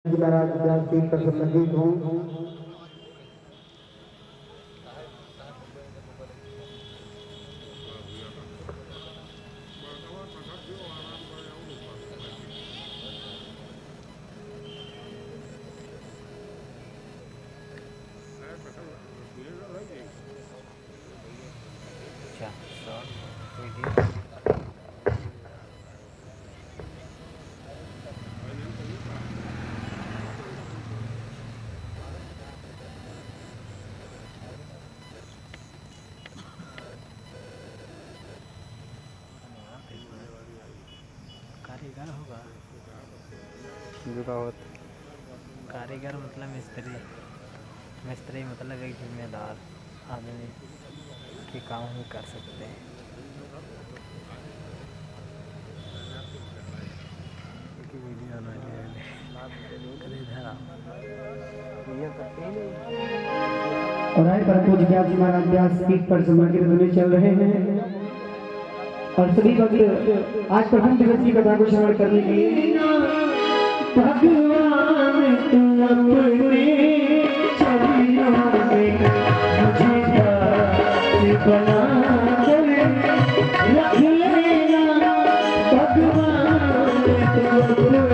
महाराज व्यास जी का संबंधित हूँ। कारीगर होगा। कारीगर मतलब मिस्त्री। मिस्त्री मतलब एक जिम्मेदार आदमी के काम भी कर सकते हैं। और आए परम पूज्य व्यास जी महाराज व्यास पीठ पर समर्पित होने चल रहे हैं और सभी भक्त आज प्रथम दिवस की कथा को श्रवण करने के लिए भगवान तू अपने चरणों में मुझे बना कर रख लेना भगवान तू अपने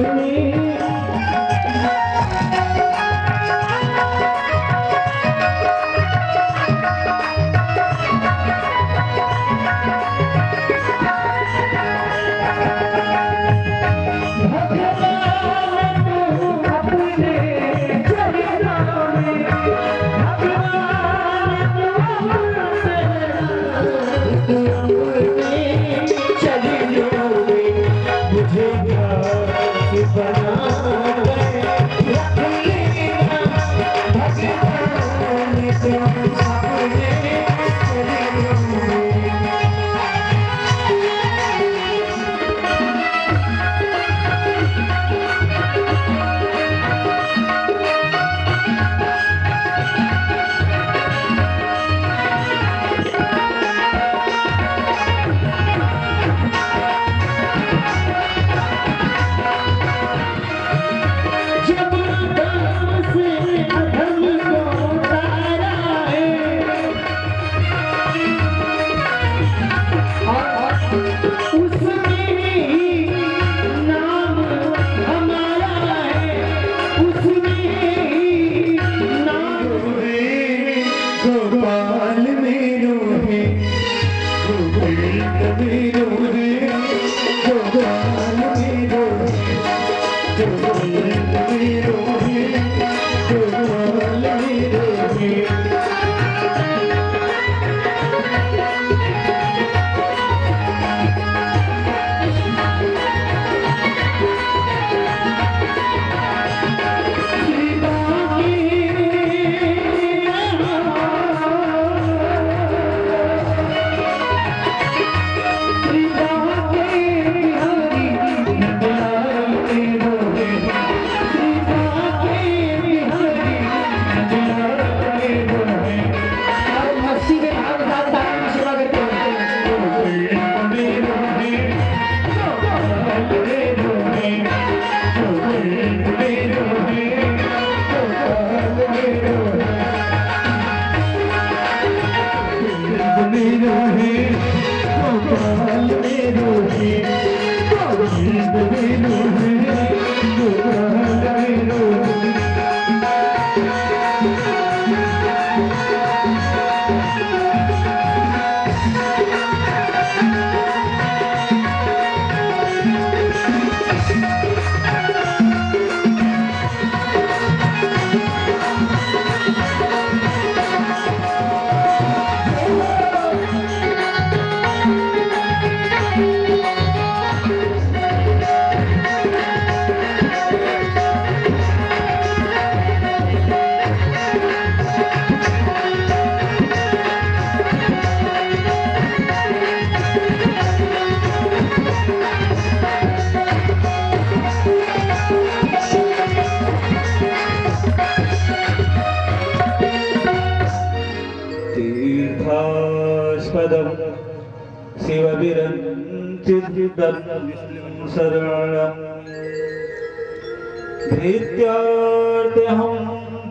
प्रीत्यार्थ्यहं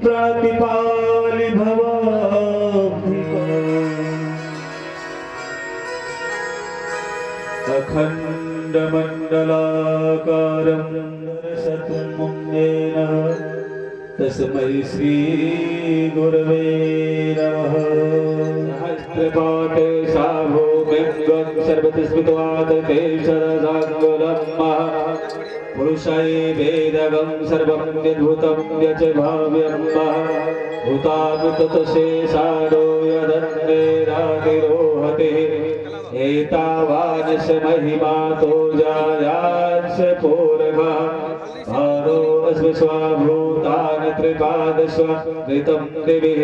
प्रणतिपालि भवाब्धिका अखण्डमण्डलाकारं दर्शतुमुन्देन तस्मै श्री गुरवे नमः। सहस्रपाठे साभूमिं सर्वतस्मित्वात् केशरसाङ्गुलम् पुरुषै वेदगं सर्वं यद्भुतं यच भाव्यं भूतानुततशेषादो यदन्नेरातिरोहते एतावानश महिमातो जायाश्च पूर्वः भारो अस्वस्वाभूतानि त्रिपादस्व ऋतं दिभिः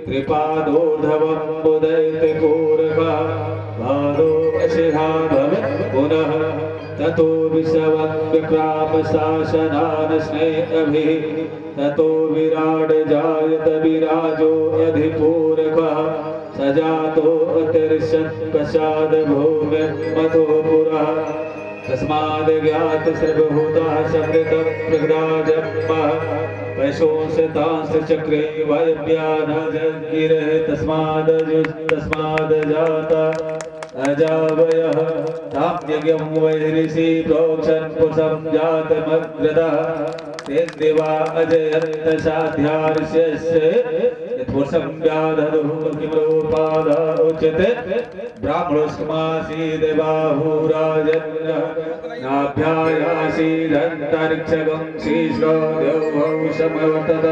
त्रिपादोर्धवं मुदयते पूर्वः भारो अशिहा भवेत् पुनः ततो विश्वं विक्राम शासनान् स्नेहभिः ततो विराड जायत विराजो अधिपूरकः सजातो अतिर्षत् प्रसाद भूमिर्मतो पुरः तस्माद् ज्ञात सर्वभूतः समृतं प्रगदाजन्मः वैशोषतांश्च चक्रे वायव्यानजगिरः तस्माद् जाता अजावयः ताम्यज्ञं वैऋषि प्रोक्षन् पुरुषं जातमग्रदः तेन देवा अजयन्त साध्यार्ष्यस्य यत्पुरुषं व्याधरुः किमरोपादा उच्यते ब्राह्मणोऽस्मासीद बाहुराजन्नः नाभ्यायासीदन्तरिक्षगं शीर्षोऽद्यौः समवर्तत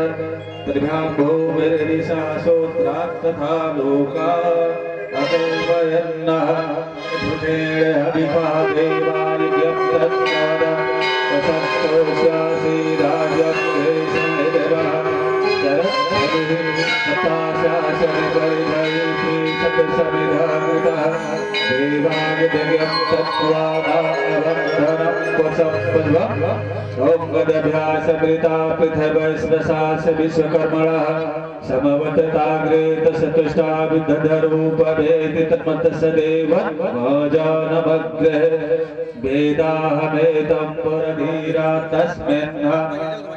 तद्भ्यां भूमिर्दिशासोत्रात् तथा लोकाः अतर्वयन्नः भुजेण हविपः देवार्यं तत्पाद वसन्तोष्यासि राज्यं देशनिदेवः शरद्भिः सताशासनिपरिधैः शतसमिधाकृतः देवानिदेव्यं तत्त्वादावन्धनं क्वसम्पद्वम् ओङ्गदभ्यासमृता पृथ्वस्वशास विश्वकर्मणः समवतताग्रे तसतुष्टा विद्धधरूपभेति तन्मतस्य देवन्मजानमग्रे वेदाहमेतं पुरधीरा तस्मिन्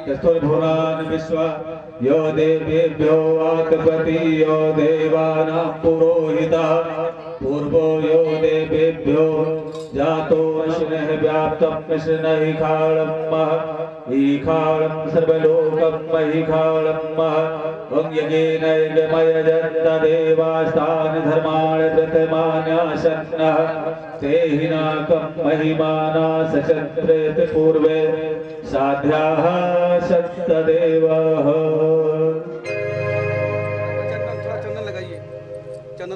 चतुर्भुवान् विश्व यो देवेभ्यो वाक्पति यो देवानां पुरोहितः पूर्वो यो देवेभ्यो जातो विष्णुः व्याप्तं विष्णुः ईखालं सर्वलोकं महिखालं ॐ यज्ञेन यज्ञमयजन्त देवास्तान् धर्मान् व्रतमान्यासन्नः ते हिनाकं महिमाना सचन्द्रेत पूर्वे साध्याः सप्तदेवाः।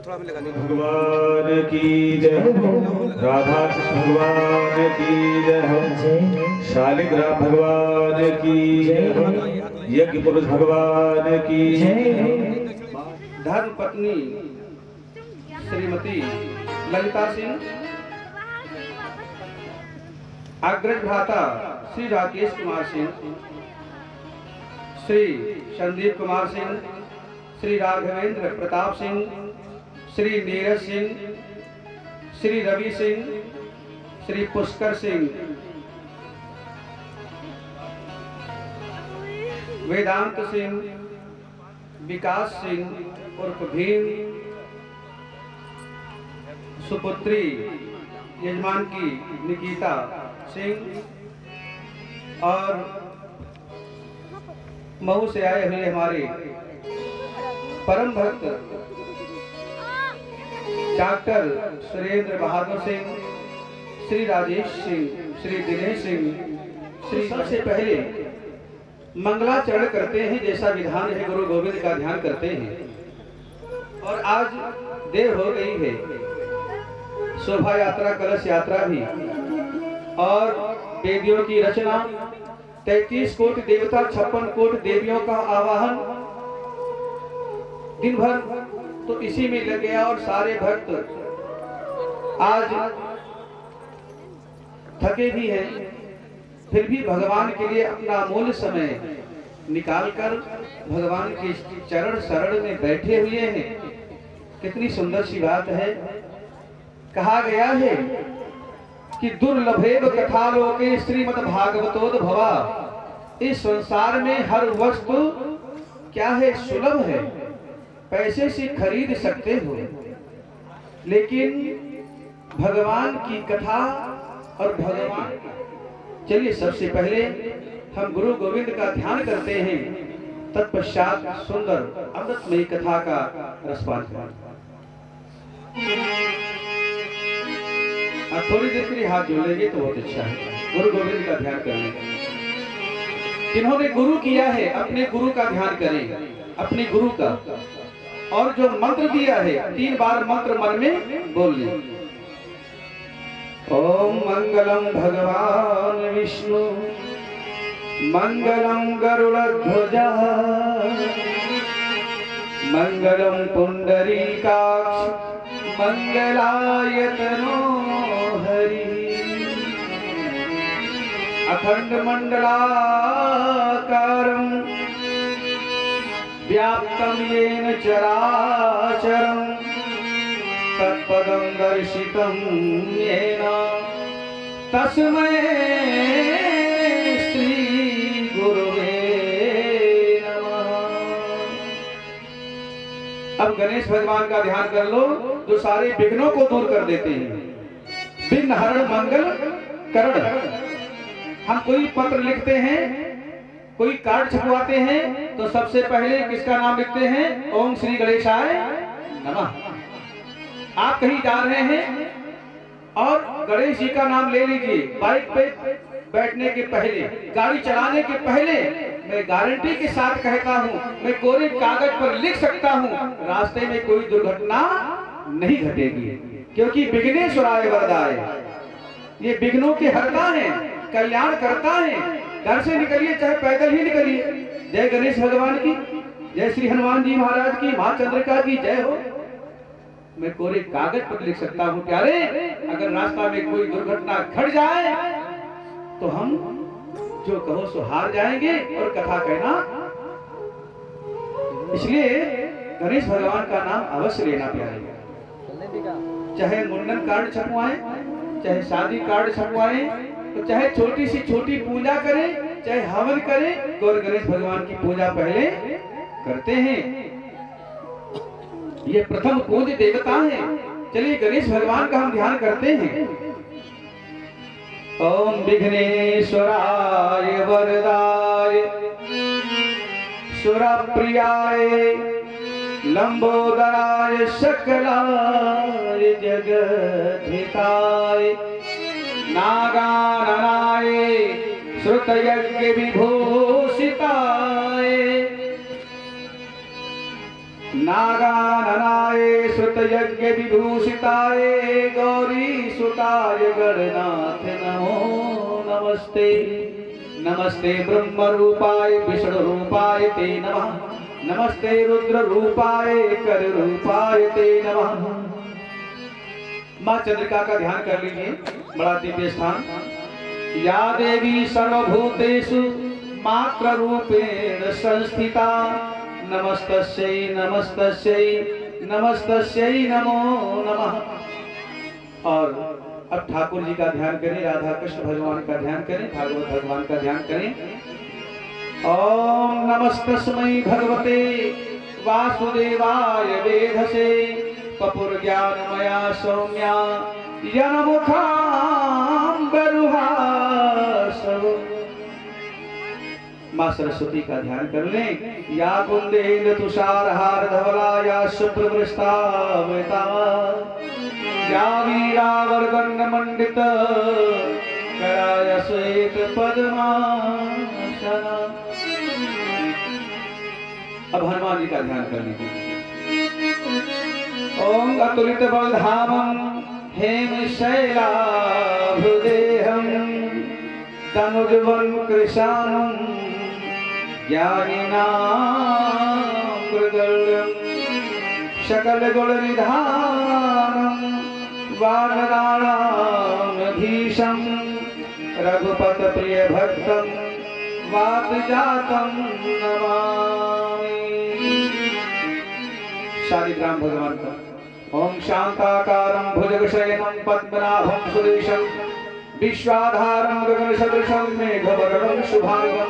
थोड़ा में लगा भगवान की जय, राधा कृष्ण भगवान की जय, शालिग्राम भगवान की जय, यज्ञ पुरुष भगवान की जय। धर्म पत्नी श्रीमती ललिता सिंह, अग्रज भ्राता श्री राकेश कुमार सिंह, श्री संदीप कुमार सिंह, श्री राघवेंद्र प्रताप सिंह, श्री नीरज सिंह, श्री रवि सिंह, श्री पुष्कर सिंह, वेदांत सिंह, विकास सिंह उर्फ भीम, सुपुत्री यजमान की निकिता सिंह और मऊ से आए हुए हमारे परम भक्त डॉक्टर सुरेंद्र बहादुर सिंह, श्री राजेश सिंह, श्री दिनेश सिंह, श्री सबसे पहले मंगलाचरण करते हैं, जैसा विधान है गुरु गोविंद का ध्यान करते हैं। और आज देर हो गई है, शोभा यात्रा कलश यात्रा भी और देवियों की रचना, 33 कोटि देवता 56 कोटि देवियों का आवाहन, दिन भर तो इसी में लग गया। और सारे भक्त आज थके भी हैं, फिर भी भगवान के लिए अपना अमूल्य समय निकालकर भगवान के चरण शरण में बैठे हुए हैं। कितनी सुंदर सी बात है। कहा गया है कि दुर्लभेव कथालोके श्रीमद् भागवतोद्भवा इस संसार में हर वस्तु क्या है, सुलभ है, पैसे से खरीद सकते हो, लेकिन भगवान की कथा और भगवान, चलिए सबसे पहले हम गुरु गोविंद का ध्यान करते हैं, तत्पश्चात सुंदर अमृतमयी कथा का रसपान करें। आप थोड़ी देर के लिए हाथ जोड़ लेंगे तो बहुत अच्छा है, गुरु गोविंद का ध्यान करने। जिन्होंने गुरु किया है अपने गुरु का ध्यान करें, अपने गुरु का, और जो मंत्र दिया है 3 बार मंत्र मन में बोल लें। ओम मंगलम भगवान विष्णु मंगलम गरुड़ध्वज मंगलम पुंडरीकाक्ष मंगलायतनो हरि अखंड मंडलाकारं व्याप्तं येन चराचरं तत्पदं दर्शितं येन तस्मै श्री गुरुवे नमः। अब गणेश भगवान का ध्यान कर लो, जो सारे विघ्नों को दूर कर देते हैं। विघ्न हरण मंगल करण। हम कोई पत्र लिखते हैं, कोई कार्ड छपवाते हैं, तो सबसे पहले किसका नाम लिखते हैं? ओम श्री गणेशाय नमः। आप कहीं जा रहे हैं और गणेश जी का नाम ले लीजिए। बाइक पे बैठने के पहले, गाड़ी चलाने के पहले, मैं गारंटी के साथ कहता हूँ, मैं कोरे कागज पर लिख सकता हूँ, रास्ते में कोई दुर्घटना नहीं घटेगी, क्योंकि विघ्नेश्वराय वरदाय, ये विघ्नों के हरता है, कल्याण करता है। घर से निकलिए चाहे पैदल ही निकलिए। जय गणेश भगवान की, जय श्री हनुमान जी महाराज की, मां चंद्रिका की जय हो। मैं कोरे कागज पर लिख सकता हूँ प्यारे, अगर रास्ता में कोई दुर्घटना घट जाए तो हम जो कहो सो हार जाएंगे और कथा कहना। इसलिए गणेश भगवान का नाम अवश्य लेना प्यारे। चाहे मुंडन कार्ड छपवाएं, चाहे शादी कार्ड छपवाएं, तो चाहे छोटी सी छोटी पूजा करें, चाहे हवन करें, तो गणेश भगवान की पूजा पहले करते हैं। ये प्रथम पूज्य देवता है। चलिए गणेश भगवान का हम ध्यान करते हैं। ओम विघ्नेश्वराय वरदाय सुरप्रियाय लंबोदराय सकलाय जगद्धिताय नागाननाय श्रुतयज्ञ विभूषिताय नागाननाय श्रुतयज्ञ विभूषिताय गौरी सुताय गणनाथ नमो नमस्ते। नमस्ते ब्रह्म रूपाय विष्णु रूपाय ते नमः। नमस्ते रुद्र रूपाय कर रूपाय ते नमः। मां चंद्रिका का ध्यान कर लीजिए, बड़ा दिव्य स्थान। या देवी सर्वभूतेषु मात्र रूपेण संस्थिता नमस्तस्यै नमस्तस्यै नमस्तस्यै नमो नमः। और अब ठाकुर जी का ध्यान करें, राधा कृष्ण भगवान का ध्यान करें, भागवत भगवान का ध्यान करें। ओम नमस्तस्मै भगवते वासुदेवाय वेधसे पपुर ज्ञानमया सौम्या यनमुखां बरुहासव। मां सरस्वती का ध्यान कर लें। या कुंदेन्द्र तुषारहार धवला या शुभ्रवृष्टावृता या वीरावर्दन मंडित कराय श्वेत पद्मासना। अब हनुमान जी का ध्यान कर लीजिए। ओम अतुलित बलधामं हेम शैलाभुदेहं तनुजवं कृशानं ज्ञानिनां मृगल्यं सकल गुण निधानं वानराणां धीशं रघुपत प्रिय भक्तं वातजातं नमामि। शालिग्राम भगवान का। ओम शांताकारं भुजगशयनं पद्मनाभं सुरेशं विश्वाधारं गगनसदृशं मेघवर्णं शुभांगं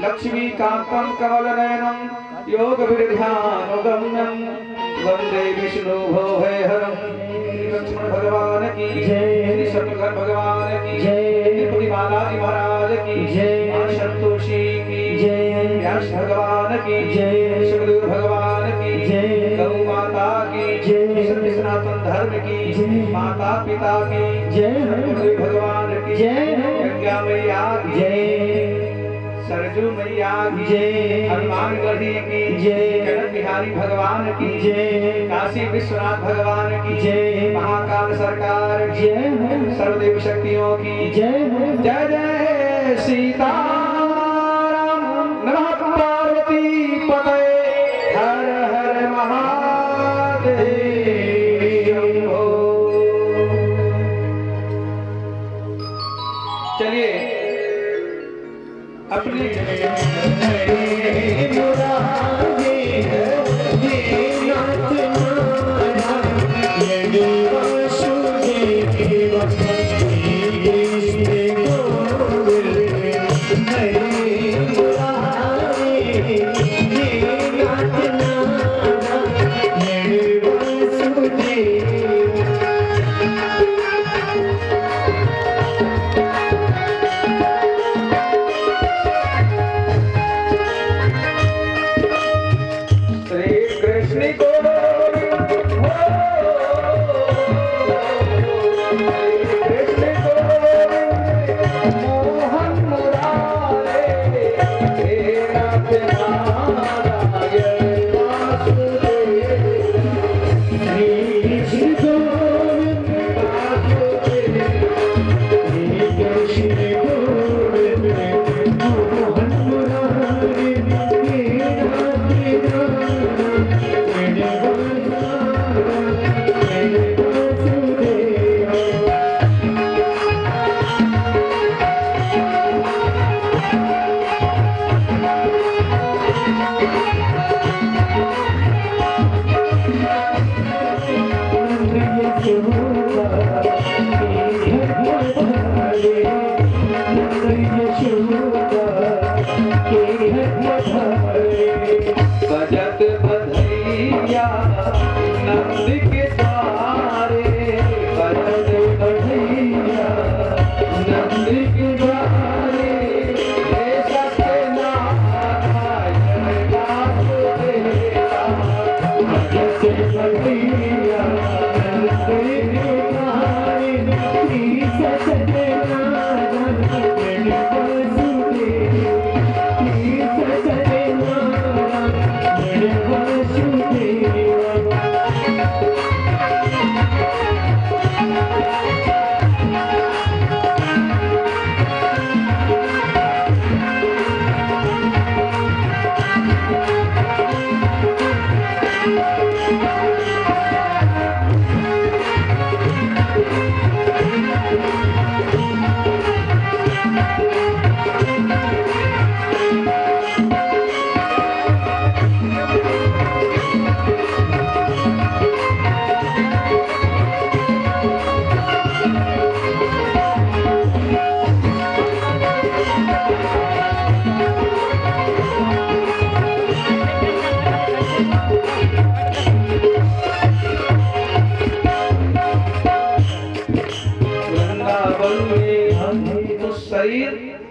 लक्ष्मीकान्तं कमलनयनं योगभिर्ध्यानगम्यं वन्दे विष्णुभोभयहरं लक्ष्मण भगवान की जय, श्री शत्रुघ्न भगवान की जय, तिरुपति बालाजी महाराज की जय, मां संतोषी की जय, व्यास भगवान की जय, सुखदेव भगवान की जय, गौ माता की जय, सत्य सनातन धर्म की जय, माता पिता की जय, हनुमान भगवान की जय, गंगा मैया की जय, सरजू मैया की जय, हनुमान गढ़ी की जय, जनक बिहारी भगवान की जय, काशी विश्वनाथ भगवान की जय, महाकाल सरकार की जय, सर्वदेव शक्तियों की जय, जय जय सीताराम, नमः पार्वती पतये, हर हर महादेव। चलिए अपने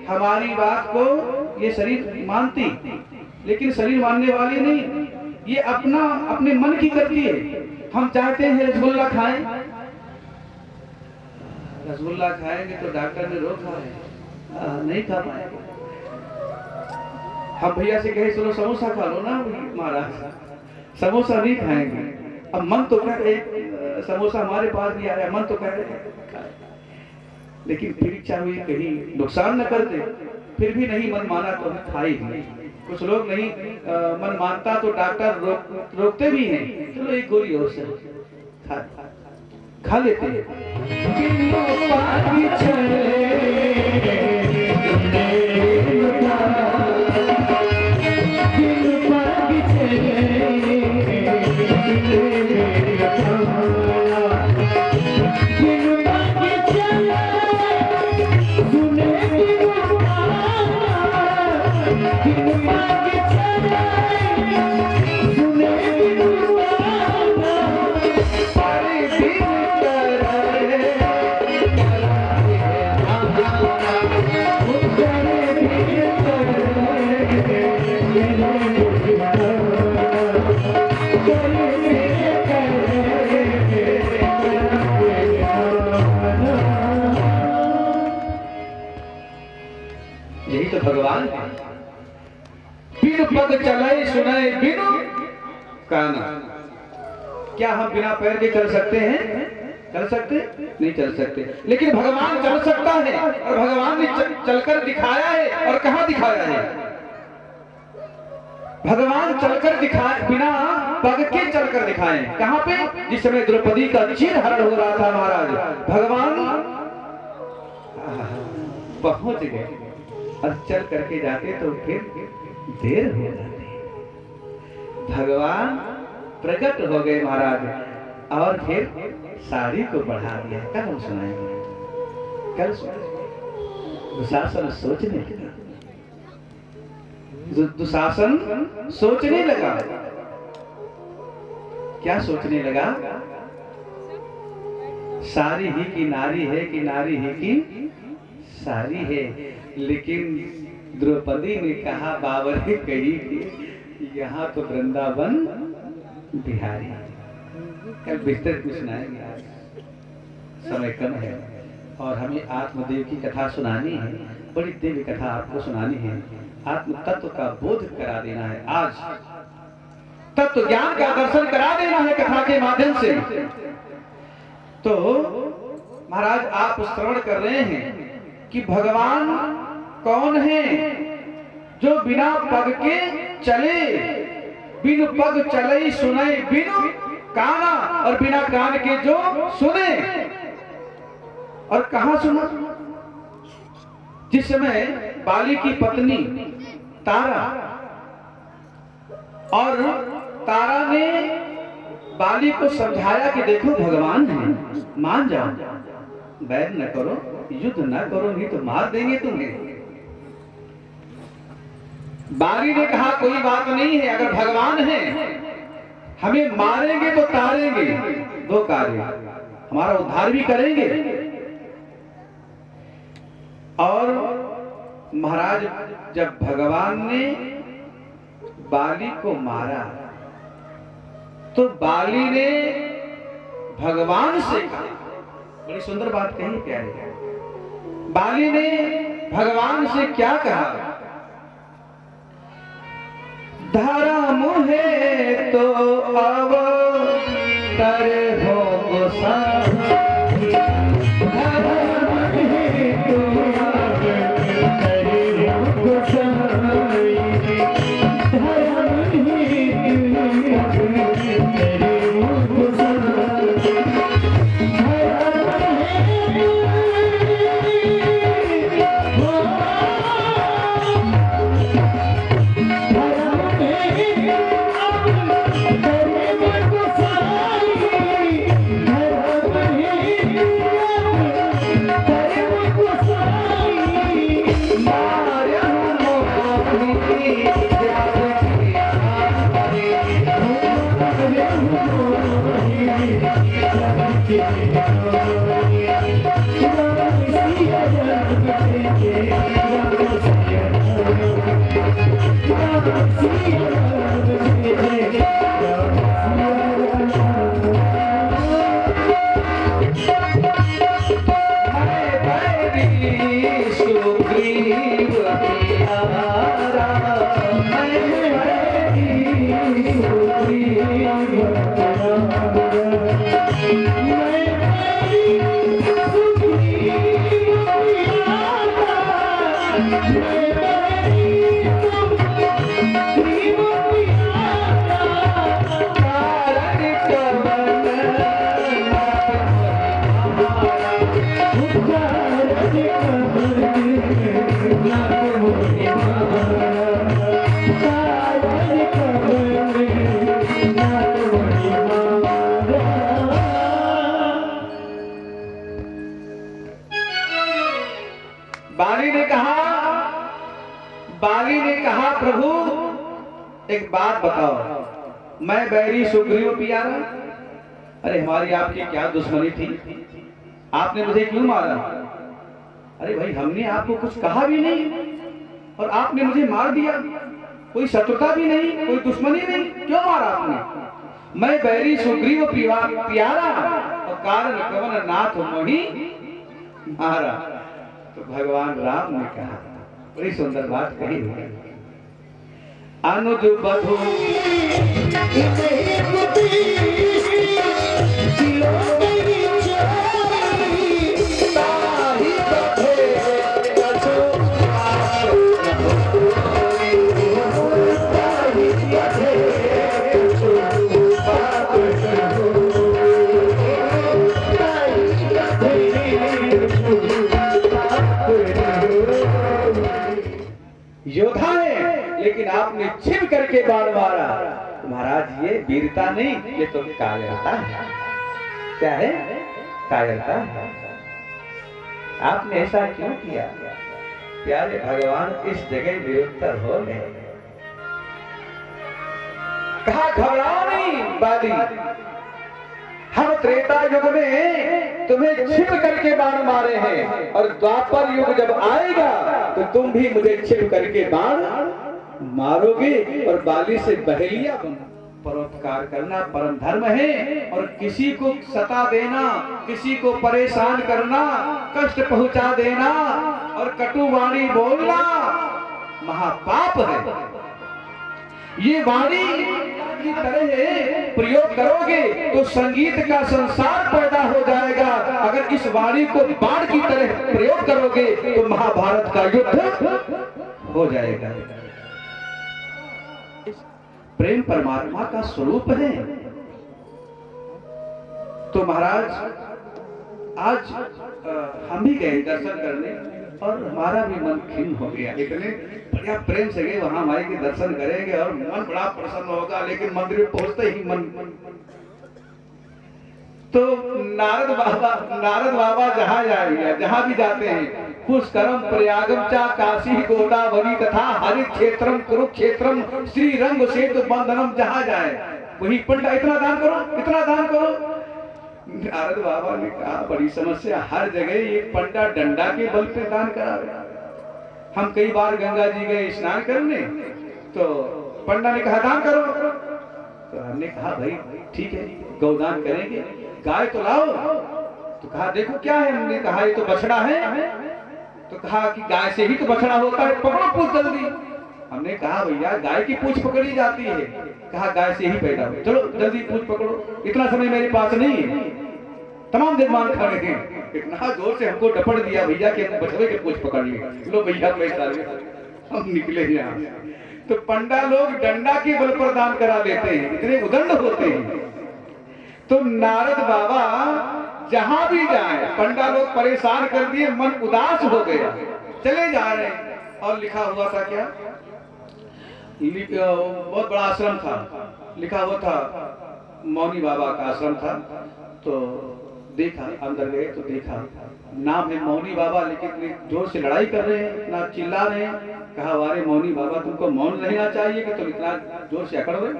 हमारी बात को ये शरीर मानती, लेकिन शरीर मानने वाली नहीं, ये अपने मन की करती है। हम चाहते हैं रसगुल्ला खाएं, रसगुल्ला खाएंगे तो डॉक्टर ने रोका है, नहीं खा पाएंगे। हम भैया से कहे चलो समोसा खा लो ना महाराज, समोसा नहीं खाएंगे। अब मन तो कह रहे समोसा हमारे पास भी आया, मन तो कह रहे, लेकिन फिर इच्छा हुई कहीं नुकसान न कर दे, फिर भी नहीं मन माना तो हमें खाई नहीं। कुछ लोग नहीं मन मानता तो डॉक्टर रोकते भी हैं, चलो एक गोली और से खा लेते हैं। बिन पग चले सुने बिन काना। क्या हम बिना पैर के चल सकते हैं? चल सकते नहीं, चल सकते। लेकिन भगवान चल सकता है और भगवान ने चलकर दिखाया है। और कहां दिखाया है? भगवान चलकर दिखाए, बिना पग के चलकर दिखाए। कहां पे? जिस समय द्रौपदी का चीर हरण हो रहा था महाराज, भगवान पहुंच गए। और चल करके जाते तो फिर देर हो जाती। भगवान प्रकट हो गए महाराज और फिर साड़ी को बढ़ा दिया। कल हम सुनाएंगे, कल सुनाएंगे। दुशासन सोचने लगा, दुशासन सोचने लगा। क्या सोचने लगा? सारी ही की नारी है कि नारी ही की सारी है। लेकिन द्रौपदी ने कहा, बाबर ने कही कि यहाँ तो वृंदावन बिहारी। कल विस्तृत में सुनाएंगे, आज समय कम है और हमें आत्मदेव की कथा सुनानी है। बड़ी दिव्य कथा आपको सुनानी है। आत्म तत्व का बोध करा देना है। आज तत्व ज्ञान का दर्शन करा देना है कथा के माध्यम से। तो महाराज आप श्रवण कर रहे हैं कि भगवान कौन है जो बिना पग के चले, बिन पग चले सुने बिन काना, और बिना कान के जो सुने। और कहां सुना? जिस समय बाली की पत्नी तारा, और तारा ने बाली को समझाया कि देखो भगवान है, मान जाओ, बैर न करो, युद्ध न करो, नहीं तो मार देंगे तुम्हें। बाली ने कहा कोई बात नहीं है, अगर भगवान है हमें मारेंगे तो तारेंगे, दो कार्य, हमारा उद्धार भी करेंगे। और महाराज जब भगवान ने बाली को मारा तो बाली ने भगवान से कहा, बड़ी सुंदर बात कही प्यारे। बाली ने भगवान से क्या कहा? धर्म है तो अवतर हो गोसाई, धर्म है तो अवतर हो गोसाई, धर्म है अवतर हो गोसाई, प्रभु एक बात बताओ, मैं बैरी सुग्रीव प्यारा, अरे हमारी आपकी क्या दुश्मनी थी? आपने मुझे क्यों मारा? अरे भाई हमने आपको कुछ कहा भी नहीं और आपने मुझे मार दिया। कोई शत्रुता भी नहीं, कोई दुश्मनी नहीं, क्यों मारा आपने? मैं बैरी सुग्रीव प्यारा और कारण कवन नाथ मोही मारा। तो भगवान राम ने कहा, बड़ी सुंदर बात कही। अनुज बधु योद्धा है, लेकिन आपने छिप करके बाण मारा। महाराज ये वीरता नहीं, ये तो कायरता है। क्या है? कायरता। आपने ऐसा क्यों किया? प्यारे भगवान इस जगह निरुत्तर हो गए। कहा घबराओ नहीं बाली, हम त्रेता युग में तुम्हें छिप करके बाण मारे हैं, और द्वापर युग जब आएगा तो तुम भी मुझे छिप करके बाण मारोगे। और बाली से बहेलिया बनो। परोपकार करना परम धर्म है, और किसी को सता देना, किसी को परेशान करना, कष्ट पहुंचा देना और कटु वाणी बोलना महापाप है। ये वाणी की तरह प्रयोग करोगे तो संगीत का संसार पैदा हो जाएगा। अगर इस वाणी को बाण की तरह प्रयोग करोगे तो महाभारत का युद्ध हो जाएगा। प्रेम परमात्मा का स्वरूप है। तो महाराज आज हम भी गए दर्शन करने, और हमारा भी मन खिन्न हो गया। इतने बढ़िया प्रेम से गए, वहां माई के दर्शन करेंगे और मन बड़ा प्रसन्न होगा, लेकिन मंदिर में पहुंचते ही मन। तो नारद बाबा जहां जाएंगे, जहां भी जाते हैं, पुष्करम प्रयागम चा काशी गोदावरी तथा हरि क्षेत्रम कुरुक्षेत्रम श्री रंग सेतु बंधनम, जहां जाए वही पंडा इतना दान करो, इतना दान करो। नारद बाबा ने कहा बड़ी समस्या, हर जगह ये पंडा डंडा के बल पे दान करा रहे। हम कई बार गंगा जी गए स्नान करने, तो पंडा ने कहा दान करो, तो हमने कहा भाई ठीक है गौदान करेंगे, गाय तो लाओ। तो कहा देखो क्या है, हमने कहा ये तो बछड़ा है। तो कहा कि गाय से ही तो बछड़ा होता है, पकड़ो पूछ जल्दी। हमने कहा भैया गाय की पूछ पकड़ी जाती है। कहा गाय से ही पैदा हो, चलो जल्दी पूछ पकड़ो, इतना समय मेरे पास नहीं है। तमाम निर्माण खड़े हैं, इतना जोर से हमको डपट दिया भैया कि हम बछड़े के पूछ पकड़ लिए। लो भैया पैसा ले, हम निकले यहाँ। तो पंडा लोग डंडा के बल पर दान करा लेते हैं, इतने उदंड होते हैं। तो नारद बाबा जहां भी जाए, पंडा लोग परेशान कर दिए, मन उदास हो गया, चले जा रहे हैं। और लिखा हुआ था क्या, बहुत बड़ा आश्रम था, लिखा हुआ था मौनी बाबा का आश्रम था। तो देखा, अंदर गए तो देखा नाम है मौनी बाबा, लेकिन जोर से लड़ाई कर रहे हैं, इतना चिल्ला रहे हैं। कहा वारे मौनी बाबा तुमको मौन रहना चाहिए कि तुम इतना जोर से अकड़ रहे।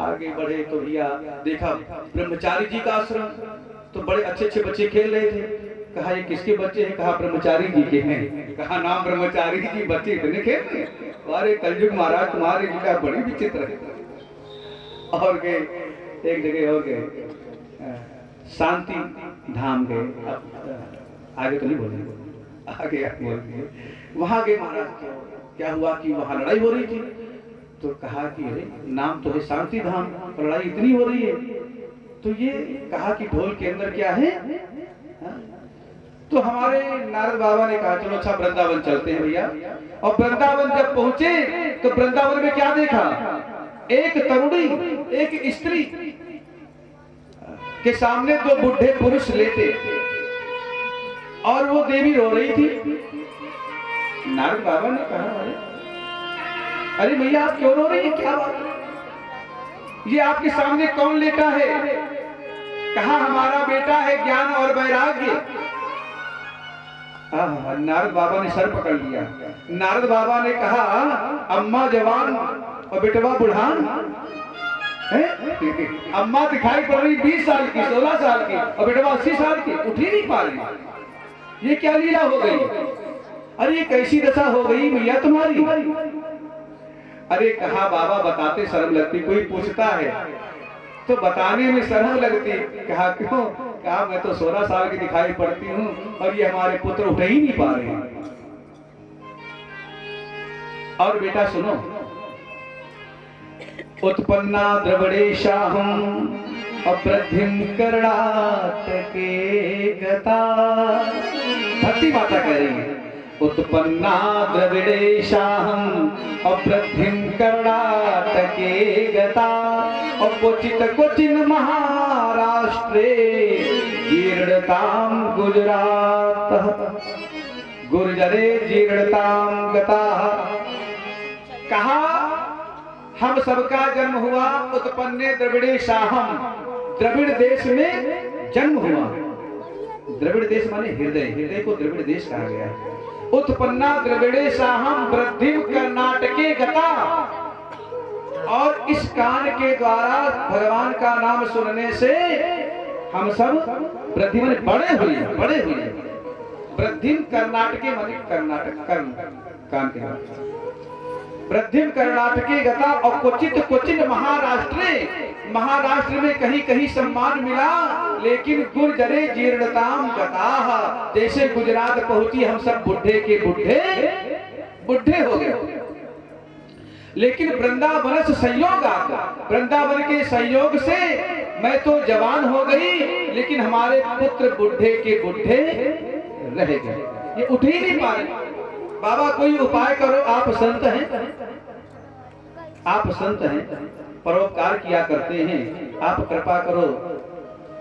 आगे बढ़े तो भैया देखा ब्रह्मचारी जी का आश्रम, तो बड़े अच्छे अच्छे बच्चे खेल रहे थे। कहा ये किसके बच्चे हैं? कहा ब्रह्मचारी जी के हैं। कहा नाम ब्रह्मचारी जी, बच्चे इतने खेल रहे। अरे कलयुग महाराज तुम्हारे जी का बड़ी विचित्र है। और गए एक जगह और गए, शांति धाम गए, आगे तो नहीं बोलेंगे, आगे बोलेंगे। वहां गए महाराज, क्या हुआ कि वहां लड़ाई हो रही थी। तो कहा कि अरे नाम तो है शांति धाम, लड़ाई इतनी हो रही है। तो ये कहा कि ढोल के अंदर क्या है? तो हमारे नारद बाबा ने कहा चलो अच्छा वृंदावन चलते हैं भैया। और वृंदावन जब पहुंचे तो वृंदावन में क्या देखा? एक तरुणी, एक स्त्री के सामने दो बुढ़े पुरुष लेटे, और वो देवी रो रही थी। नारद बाबा ने कहा अरे भैया आप क्यों रो रही हैं, क्या बात है? ये आपके सामने कौन लेटा है? कहा हमारा बेटा है ज्ञान और वैराग्य। नारद बाबा ने सर पकड़ लिया। नारद बाबा ने कहा अम्मा जवान और बेटवा बुढ़ान है? अम्मा दिखाई पड़ रही 20 साल की, 16 साल की, और बेटवा 80 साल की, उठ ही नहीं पा रही। ये क्या लीला हो गई? अरे ये कैसी दशा हो गई भैया तुम्हारी? अरे कहा बाबा बताते शर्म लगती, कोई पूछता है तो बताने में शर्म लगती। कहा क्यों? कहा मैं तो 16 साल की दिखाई पड़ती हूँ और ये हमारे पुत्र उठ ही नहीं पा रहे हैं। और बेटा सुनो, उत्पन्ना द्रविड़ेशाहम अवृद्धिम कर्णाटके गता। भक्ति माता कह रही है, उत्पन्ना द्रविड़ेशाहम अवृद्धिम कर्णाटके गता। और क्वचित क्वचिन महाराष्ट्रे जीर्णताम गुजरात गुर्जरे जीर्णताम गता। कहा हम सबका जन्म हुआ उत्पन्ने द्रविड़ेशाहम, द्रविड़ देश में जन्म हुआ। द्रविड़ देश माने हृदय, हृदय को द्रविड़ देश कहा गया है। उत्पन्ना द्रविड़ेशाहम वृद्धिम कर्णाटके गता। और इस कान के द्वारा भगवान का नाम सुनने से हम सब वृद्धि माने बड़े हुए, बड़े हुए। वृद्धिम कर्णाटके माने कर्नाटक, कान के द्वारा वृद्धिम कर्णाटके गता। और क्वचित क्वचित महाराष्ट्रे, महाराष्ट्र में कहीं कहीं सम्मान मिला, लेकिन गुर्जरे जीर्णताम गता। जैसे गुजरात पहुंची हम सब बुढ़े के बुढ़े बुढ़े हो गए। लेकिन वृंदावन से संयोग आता, वृंदावन के संयोग से मैं तो जवान हो गई, लेकिन हमारे पुत्र बुढ़े के बुढ़े रह गए, ये उठ ही नहीं पा रहे। बाबा कोई उपाय करो, आप संत हैं, आप संत हैं, परोपकार किया करते हैं, आप कृपा करो,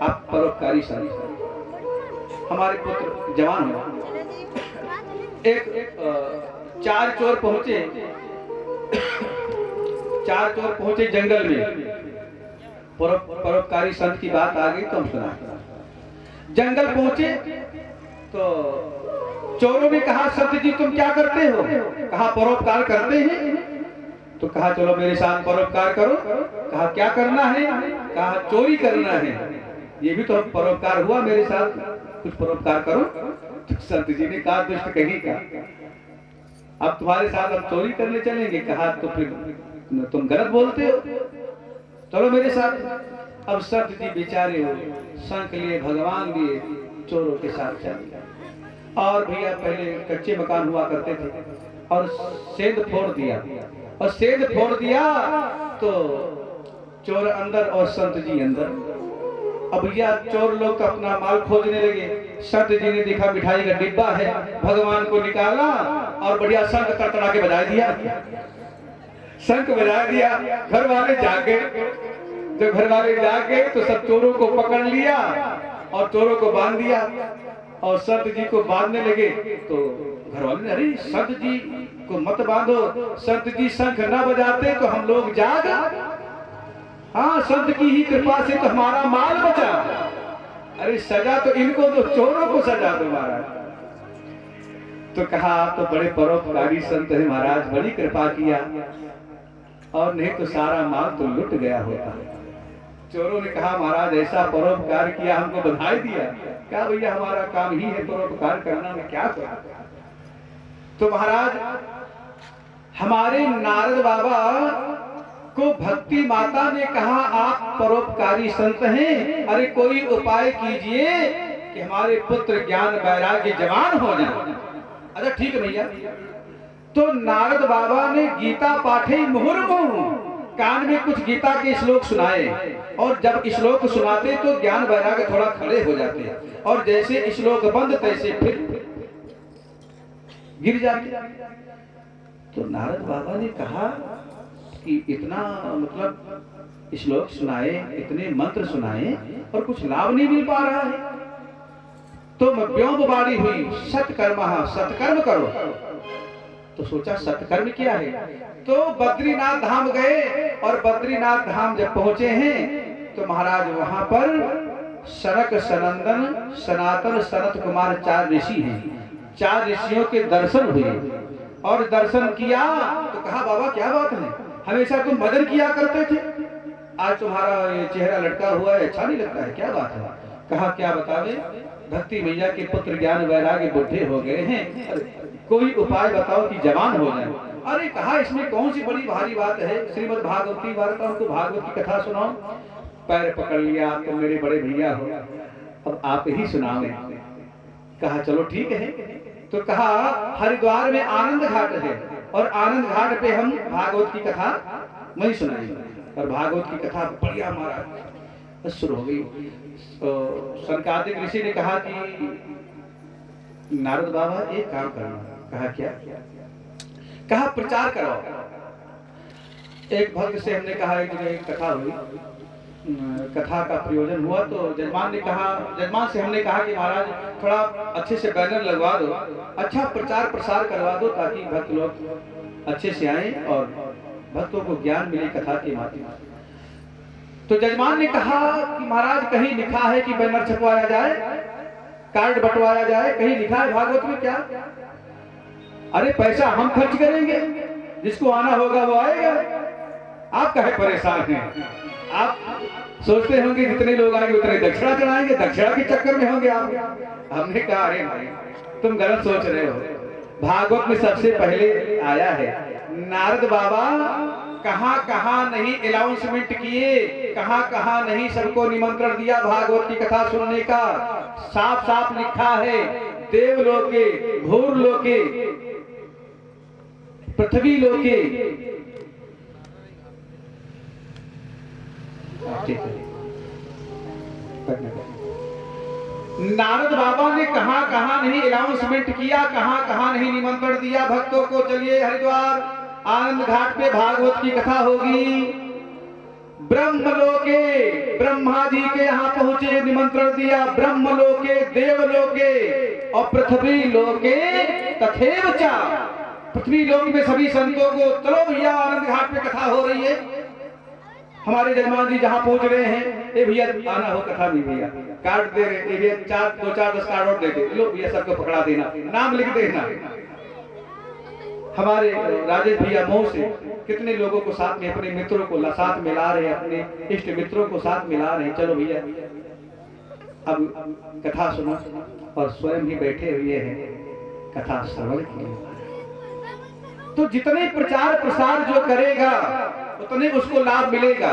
आप परोपकारी संत। हमारे पुत्र जवान हो। एक चार चोर पहुंचे, चार चोर पहुंचे जंगल में। परोपकारी संत की बात आ गई तो हम सुना। जंगल पहुंचे तो चोरों ने कहा, संत जी तुम क्या करते हो? कहा परोपकार करते हैं। तो कहा चलो मेरे साथ परोपकार करो। कहा क्या करना है? कहा चोरी करना है। ये भी तो परोपकार हुआ, मेरे साथ कुछ परोपकार करो। तो संत जी ने कहा दुष्ट कहीं का, अब तुम्हारे साथ हम चोरी करने चलेंगे? कहा तो फिर तुम गलत बोलते हो, चलो मेरे साथ। अब संत जी बेचारे हो, शंख लिए, भगवान लिए, चोरों के साथ चले। और भैया पहले कच्चे मकान हुआ करते थे, और सेंध फोड़ दिया, और सेंध फोड़ दिया तो चोर अंदर और संत जी अंदर। अब भैया चोर लोग तो अपना माल खोजने लगे। संत जी ने देखा मिठाई का डिब्बा है, भगवान को निकाला और बढ़िया शंख तड़तड़ा के बजा दिया, शंख बजा दिया। घर वाले जागे, जब घर वाले जागे तो सब चोरों को पकड़ लिया और चोरों को बांध दिया। और संत जी को बांधने लगे तो घर वाले ने, अरे संत जी को मत बांधो, संत जी शंख न बजाते तो हम लोग जाग, हाँ संत की ही कृपा से तो हमारा माल बचा। अरे सजा तो इनको दो, चोरों को सजा दो महाराज। तो कहा आप तो बड़े परोपकारी संत हैं महाराज, बड़ी कृपा किया, और नहीं तो सारा माल तो लुट गया होता। चोरों ने कहा महाराज ऐसा परोपकार किया, हमको बधाई दिया। क्या भैया हमारा काम ही है परोपकार करना, में क्या करा। तो महाराज हमारे नारद बाबा को भक्ति माता ने कहा आप परोपकारी संत हैं, अरे कोई उपाय कीजिए कि हमारे पुत्र ज्ञान वैराग्य जवान हो जाए। अच्छा ठीक है भैया। तो नारद बाबा ने गीता पाठे मुहुर्मुहु, कान में कुछ गीता के श्लोक सुनाए, और जब श्लोक सुनाते तो ज्ञान वैराग्य थोड़ा खड़े हो जाते, और जैसे श्लोक बंद तैसे फिर गिर जाते। तो नारद बाबा ने कहा कि इतना मतलब श्लोक सुनाए, इतने मंत्र सुनाए, और कुछ लाभ नहीं मिल पा रहा है। तो व्योमवाणी हुई, सत्कर्म, सत्कर्म करो। तो सोचा सत्कर्म क्या है, तो बद्रीनाथ धाम गए, और बद्रीनाथ धाम जब पहुंचे हैं तो महाराज वहां पर सनक, सनंदन, सनातन, सनत कुमार 4 ऋषि हैं। 4 ऋषियों के दर्शन हुए, और दर्शन किया तो कहा बाबा क्या बात है, हमेशा तुम भजन किया करते थे, आज तुम्हारा ये चेहरा लटका हुआ है, अच्छा नहीं लगता है, क्या बात है। कहा क्या बतावे, भक्ति मैया के पुत्र ज्ञान वैराग्य बुढ़े हो गए हैं, कोई उपाय बताओ कि जवान हो जाए। अरे कहा इसमें कौन सी बड़ी भारी बात है, श्रीमद् भागवती वार्ता, उनको भागवत की कथा सुनाओ। पैर पकड़ लिया, आप तो मेरे बड़े भैया हो, अब आप ही सुनाओ। कहा चलो ठीक है। तो कहा हरिद्वार में आनंद घाट है, और आनंद घाट पे हम भागवत की कथा वही सुनाएंगे। और भागवत की कथा बढ़िया महाराज शुरू हो गई। सनकादिक ऋषि ने कहा कि नारद बाबा एक काम करना। कहा क्या? कहा प्रचार कराओ। एक भक्त से हमने कहा एक जगह एक कथा हुई, कथा का प्रयोजन हुआ तो जजमान से हमने कहा कि महाराज थोड़ा अच्छे से बैनर लगवा दो, अच्छा प्रचार प्रसार करवा दो ताकि भक्त लोग अच्छे से आए और भक्तों को ज्ञान मिले कथा के माध्यम से। तो जजमान ने कहा कि महाराज कहीं लिखा है कि बैनर छपवाया जाए, कार्ड बंटवाया जाए, कहीं लिखा है भागवत में क्या? अरे पैसा हम खर्च करेंगे, जिसको आना होगा वो आएगा, आप काहे परेशान हैं? आप सोचते होंगे जितने लोग आएंगे उतने दक्षिणा चढ़ाएंगे, दक्षिणा के चक्कर में होंगे आप। हमने कहा अरे भाई तुम गलत सोच रहे हो, भागवत में सबसे पहले आया है। नारद बाबा कहां कहां नहीं अनाउंसमेंट किए, कहां कहां नहीं सबको निमंत्रण दिया भागवत की कथा सुनने का। साफ साफ लिखा है, देवलोके, भूरलोके, पृथ्वी लोके। नारद बाबा ने कहां कहां नहीं अनाउंसमेंट किया, कहां कहां नहीं निमंत्रण दिया भक्तों को, चलिए हरिद्वार आनंद घाट पे भागवत की कथा होगी। ब्रह्मलोके, ब्रह्मा जी के यहाँ पहुंचे, निमंत्रण दिया। ब्रह्मलोके, देवलोके और पृथ्वी लोके तथैव च। पृथ्वी लोक में सभी संतों को चलो भैया आनंद घाट पे कथा हो रही है। हमारे जजमान जी जहाँ पहुंच रहे हैं, ए भैया आना हो कथा में, भैया कार्ड दे रहे, ए भैया 4-10 कार्ड और दे दे, लो भैया सबको पकड़ा देना, नाम लिख देना। हमारे राजेश भैया मऊ से कितने लोगों को साथ में, अपने मित्रों को साथ मिला रहे, अपने इष्ट मित्रों को साथ मिला रहे। चलो भैया अब कथा सुनो, और स्वयं भी बैठे हुए हैं कथा श्रवण के लिए। तो जितने प्रचार प्रसार जो करेगा उतने उसको लाभ मिलेगा।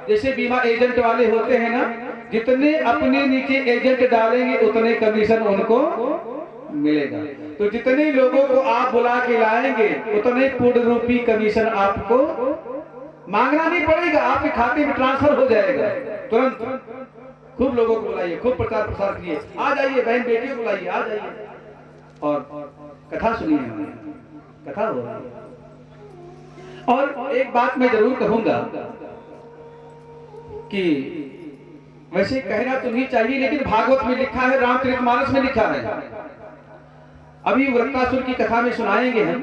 जैसे बीमा एजेंट वाले होते हैं ना, जितने अपने नीचे एजेंट डालेंगे उतने कमीशन उनको मिलेगा। तो जितने लोगों को आप बुला के लाएंगे उतने पूर्ण रूपी कमीशन आपको मांगना नहीं पड़ेगा, आपके खाते में ट्रांसफर हो जाएगा तुरंत। खूब लोगों को बुलाइए, खूब प्रचार प्रसार कीजिए, आ जाइए, बहन बेटियों को बुलाइए, आ जाइए और कथा सुनिए, कथा हो रही है। और एक बात मैं जरूर कहूंगा कि वैसे कहना तो नहीं चाहिए, लेकिन भागवत में लिखा है, रामचरितमानस में लिखा है, अभी वृत्तासुर की कथा में सुनाएंगे हम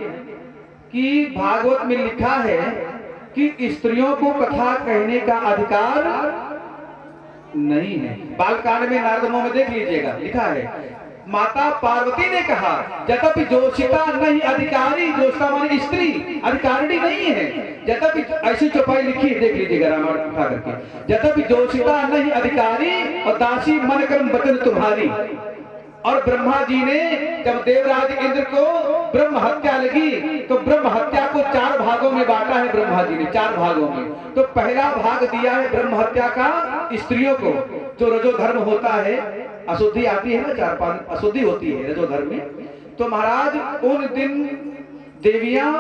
कि भागवत में लिखा है कि स्त्रियों को कथा कहने का अधिकार नहीं है। बालकांड में नारदमों में देख लीजिएगा, लिखा है माता पार्वती ने कहा यद्यपि जोशिता नहीं अधिकारी, जोशिता माने स्त्री, अधिकारिणी नहीं है। यद्यपि ऐसी चौपाई लिखी है, देख लीजिएगा रामायण उठा करके, यद्यपि जोशिता नहीं अधिकारी और दासी मन कर्म वचन तुम्हारी। और ब्रह्मा जी ने जब देवराज इंद्र को ब्रह्म हत्या लगी तो ब्रह्म हत्या को 4 भागों में बांटा है ब्रह्मा जी ने, 4 भागों में। तो पहला भाग दिया है ब्रह्म हत्या का स्त्रियों को, जो रजो धर्म होता है, अशुद्धि आती है ना, 4-5 अशुद्धि होती है रजो धर्म में। तो महाराज उन दिन देवियां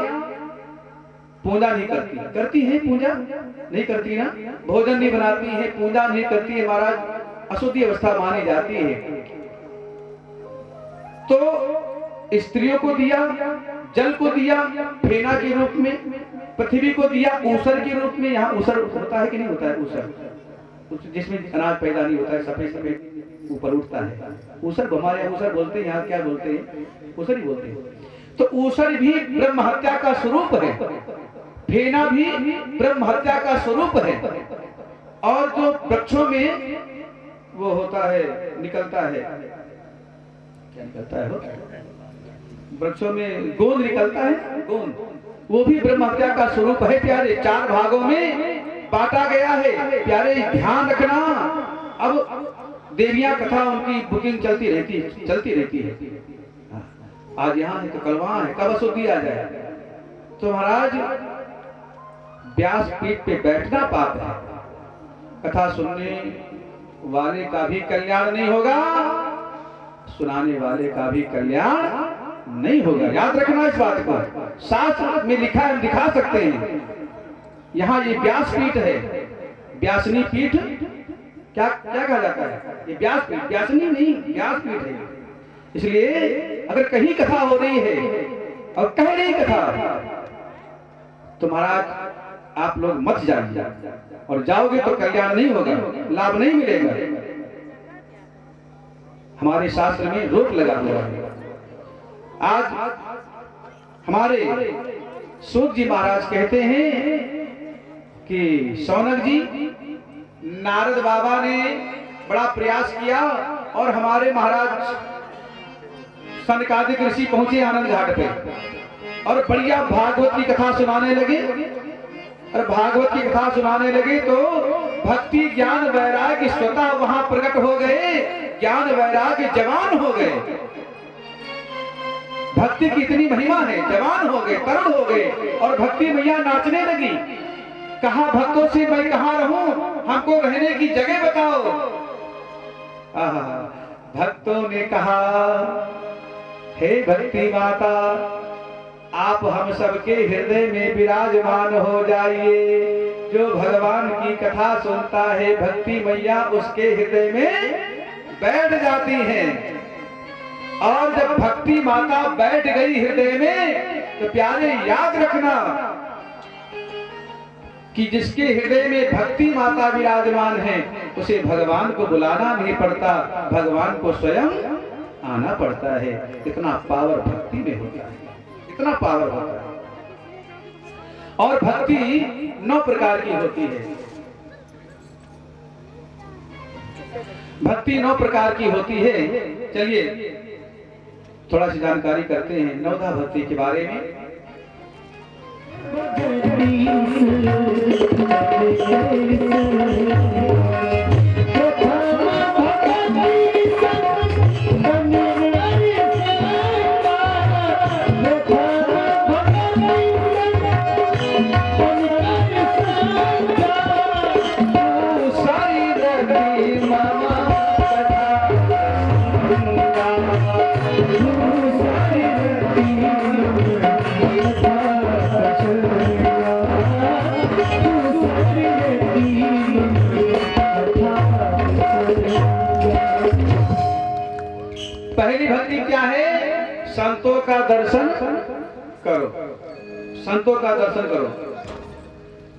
पूजा नहीं करती हैं, पूजा नहीं करती ना, भोजन नहीं बनाती है, पूजा नहीं करती है महाराज, अशुद्धि अवस्था मानी जाती है। तो स्त्रियों को दिया, जल को दिया फेना के रूप में, पृथ्वी को दिया ऊसर के रूप में। यहाँ ऊसर होता है कि नहीं होता है? ऊसर जिसमें अनाज पैदा नहीं होता है, सफेद सफेद ऊपर उठता है, ऊसर हमारे ऊसर बोलते हैं, यहाँ क्या बोलते हैं? ऊसर ही बोलते हैं। तो ऊसर भी ब्रह्म हत्या का स्वरूप है, फेना भी ब्रह्म हत्या का स्वरूप है। और जो वृक्षों में वो होता है, निकलता है, क्या निकलता है? वृक्षों में गोंद निकलता है, गोंद, वो भी ब्रह्म हत्या का स्वरूप है प्यारे। 4 भागों में बांटा गया है प्यारे, ध्यान रखना। अब देवियां कथा उनकी बुकिंग चलती रहती है। आज यहाँ है तो कल वहां है, कब अशुद्धि आ जाए। तो महाराज व्यास पीठ पे बैठना पाप है, कथा सुनने वाले का भी कल्याण नहीं होगा, सुनाने वाले का भी कल्याण नहीं होगा। याद रखना इस बात को, शास्त्र में लिखा है, हम दिखा सकते हैं। यहाँ ये व्यासपीठ है, व्यासनी पीठ क्या क्या कहा जाता है, ये व्यासपीठ, व्यासनी नहीं व्यासपीठ है। इसलिए अगर कहीं कथा हो रही है और कह रही कथा तो महाराज आप लोग मत जाइए, और जाओगे तो कल्याण नहीं होगा, लाभ नहीं मिलेगा। हमारे शास्त्र में रोक लगा हुआ है। आज हमारे सूत जी महाराज कहते हैं कि शौनक जी, नारद बाबा ने बड़ा प्रयास किया और हमारे महाराज सनकादिक ऋषि पहुंचे आनंद घाट पे और बढ़िया भागवत की कथा सुनाने लगे। और भागवत की कथा सुनाने लगे तो भक्ति ज्ञान वैराग्य स्वतः वहां प्रकट हो गए, ज्ञान वैराग्य जवान हो गए। भक्ति की इतनी महिमा है, जवान हो गए, तरुण हो गए, और भक्ति मैया नाचने लगी। कहा भक्तों से मैं कहां रहूं, हमको रहने की जगह बताओ। भक्तों ने कहा, हे भक्ति माता, आप हम सबके हृदय में विराजमान हो जाइए। जो भगवान की कथा सुनता है, भक्ति मैया उसके हृदय में बैठ जाती हैं। और जब भक्ति माता बैठ गई हृदय में तो प्यारे याद रखना कि जिसके हृदय में भक्ति माता विराजमान है उसे भगवान को बुलाना नहीं पड़ता, भगवान को स्वयं आना पड़ता है। इतना पावर भक्ति में होता है, इतना पावर होता है। और भक्ति 9 प्रकार की होती है। भक्ति 9 प्रकार की होती है। चलिए थोड़ा सी जानकारी करते हैं नवधा भक्ति के बारे में। पहली भक्ति क्या है? संतों का दर्शन करो, संतों का दर्शन करो।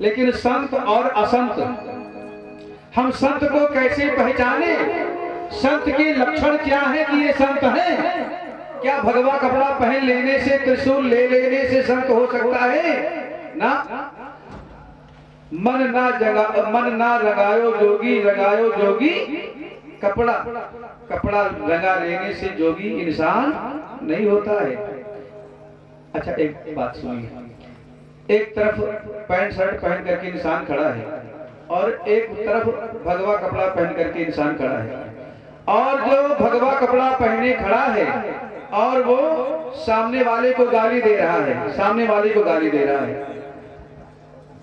लेकिन संत और असंत, हम संत को कैसे पहचाने? संत के लक्षण क्या है कि ये संत है? क्या भगवा कपड़ा पहन लेने से, त्रिशूल ले लेने से संत हो सकता है? ना। मन ना लगायो जोगी, लगायो जोगी कपड़ा, कपड़ा लगा लेने से जोगी इंसान नहीं होता है। अच्छा एक बात सुनिए, एक तरफ पैंट शर्ट पहन करके इंसान खड़ा है और एक तरफ भगवा कपड़ा पहन करके इंसान खड़ा है। और जो भगवा कपड़ा पहने खड़ा है और वो सामने वाले को गाली दे रहा है, सामने वाले को गाली दे रहा है।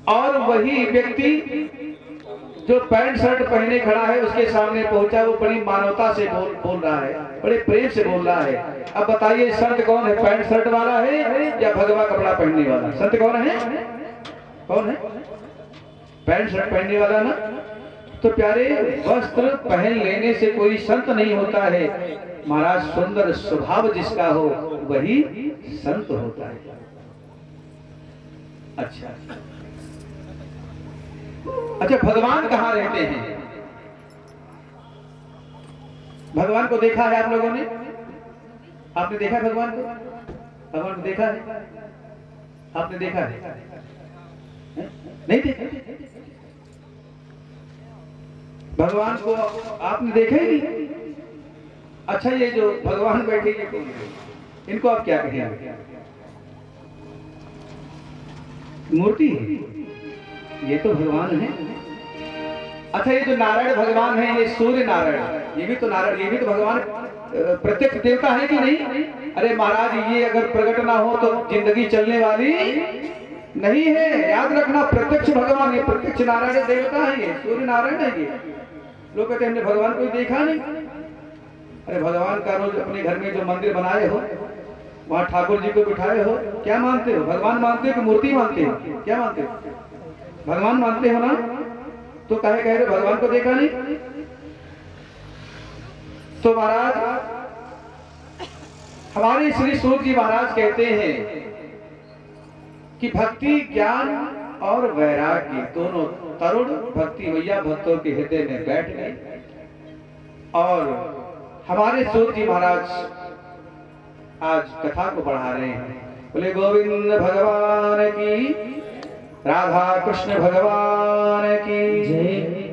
और वही व्यक्ति जो पैंट शर्ट पहने खड़ा है उसके सामने पहुंचा, वो बड़ी मानवता से बोल रहा है, बड़े प्रेम से बोल रहा है। अब बताइए संत कौन है? पैंट शर्ट वाला है या भगवा कपड़ा पहनने वाला? संत कौन है? कौन है? पैंट शर्ट पहनने वाला ना। तो प्यारे, वस्त्र पहन लेने से कोई संत नहीं होता है। महाराज, सुंदर स्वभाव जिसका हो वही संत होता है। अच्छा, भगवान कहाँ रहते हैं? भगवान को देखा है आप लोगों ने? आपने देखा भगवान को? भगवान को देखा है? आपने देखा है? नहीं देखा? भगवान को आपने देखा ही नहीं? अच्छा, ये जो भगवान बैठे ये कौन है? इनको आप क्या कहेंगे? मूर्ति है, ये तो भगवान है। अच्छा, ये जो नारायण भगवान है, ये सूर्य नारायण, ये भी तो नारायण, ये भी तो भगवान प्रत्यक्ष देवता है कि नहीं? अरे महाराज, ये अगर प्रकट ना हो तो जिंदगी चलने वाली नहीं है। याद रखना, प्रत्यक्ष भगवान है, प्रत्यक्ष नारायण देवता है, ये सूर्य नारायण है। ये लोग कहते हैं हमने भगवान को देखा नहीं। अरे भगवान का रोज अपने घर में जो मंदिर बनाए हो, वहां ठाकुर जी को बिठाए हो, क्या मानते हो? भगवान मानते हो कि मूर्ति मानते हो? क्या मानते हो? भगवान मानते हो ना? तो कहे कह रहे भगवान को देखा नहीं? तो महाराज हमारे श्री सूत जी महाराज कहते हैं कि भक्ति ज्ञान और वैराग्य दोनों तरुण भक्ति मैया भक्तों के हृदय में बैठ गए। और हमारे सूत जी महाराज आज कथा को बढ़ा रहे हैं। बोले गोविंद भगवान की, राधा कृष्ण भगवान की जय।